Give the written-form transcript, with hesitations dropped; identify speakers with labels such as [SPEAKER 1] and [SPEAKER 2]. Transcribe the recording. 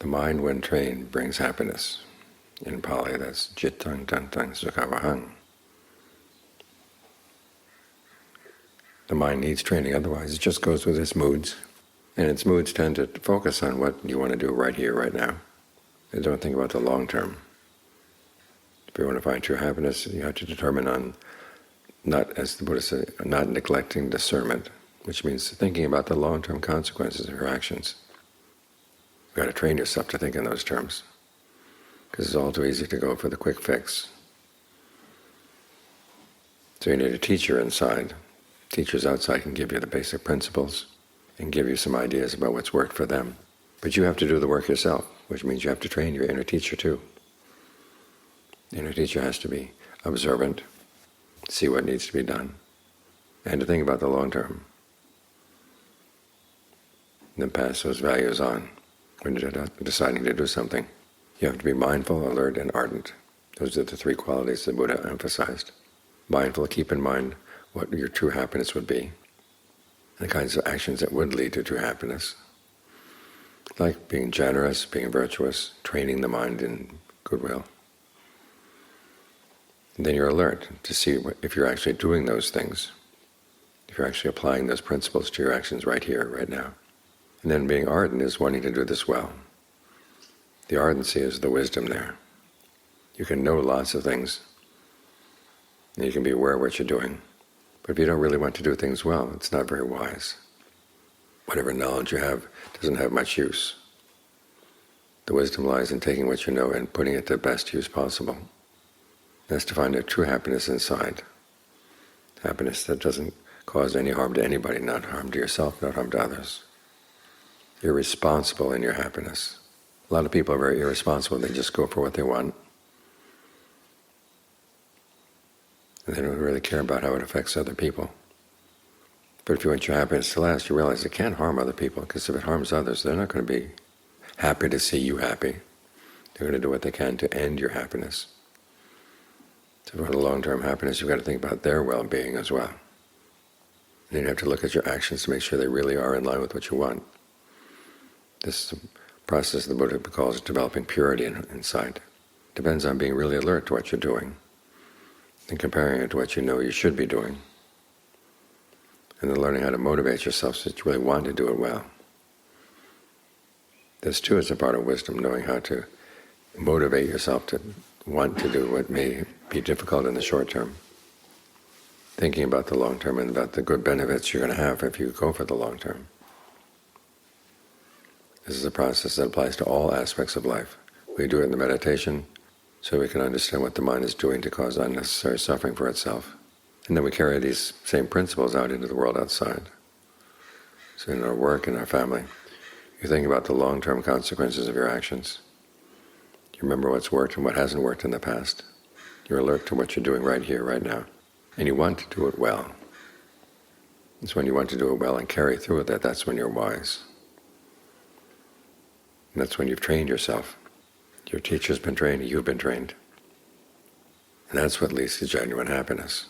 [SPEAKER 1] The mind, when trained, brings happiness. In Pali, that's cittang tantang sukhavahang. The mind needs training, otherwise it just goes with its moods. And its moods tend to focus on what you want to do right here, right now. And don't think about the long term. If you want to find true happiness, you have to determine on, not, as the Buddha said, not neglecting discernment, which means thinking about the long-term consequences of your actions. You've got to train yourself to think in those terms, because it's all too easy to go for the quick fix. So you need a teacher inside. Teachers outside can give you the basic principles and give you some ideas about what's worked for them. But you have to do the work yourself, which means you have to train your inner teacher too. The inner teacher has to be observant, see what needs to be done, and to think about the long term. And then pass those values on. When you're deciding to do something, you have to be mindful, alert, and ardent. Those are the three qualities the Buddha emphasized. Mindful, keep in mind what your true happiness would be, the kinds of actions that would lead to true happiness, like being generous, being virtuous, training the mind in goodwill. And then you're alert to see if you're actually doing those things, if you're actually applying those principles to your actions right here, right now. And then being ardent is wanting to do this well. The ardency is the wisdom there. You can know lots of things, and you can be aware of what you're doing. But if you don't really want to do things well, it's not very wise. Whatever knowledge you have doesn't have much use. The wisdom lies in taking what you know and putting it to the best use possible. That's to find a true happiness inside. Happiness that doesn't cause any harm to anybody, not harm to yourself, not harm to others. You're responsible in your happiness. A lot of people are very irresponsible. They just go for what they want. And they don't really care about how it affects other people. But if you want your happiness to last, you realize it can't harm other people, because if it harms others, they're not going to be happy to see you happy. They're going to do what they can to end your happiness. So for the long-term happiness, you've got to think about their well-being as well. And then you have to look at your actions to make sure they really are in line with what you want. This is a process the Buddha calls developing purity inside. It depends on being really alert to what you're doing and comparing it to what you know you should be doing. And then learning how to motivate yourself so that you really want to do it well. This too is a part of wisdom, knowing how to motivate yourself to want to do what may be difficult in the short term. Thinking about the long term and about the good benefits you're going to have if you go for the long term. This is a process that applies to all aspects of life. We do it in the meditation so we can understand what the mind is doing to cause unnecessary suffering for itself. And then we carry these same principles out into the world outside. So in our work, in our family, you think about the long-term consequences of your actions. You remember what's worked and what hasn't worked in the past. You're alert to what you're doing right here, right now. And you want to do it well. It's when you want to do it well and carry through with it, that's when you're wise. And that's when you've trained yourself. Your teacher's been trained, you've been trained. And that's what leads to genuine happiness.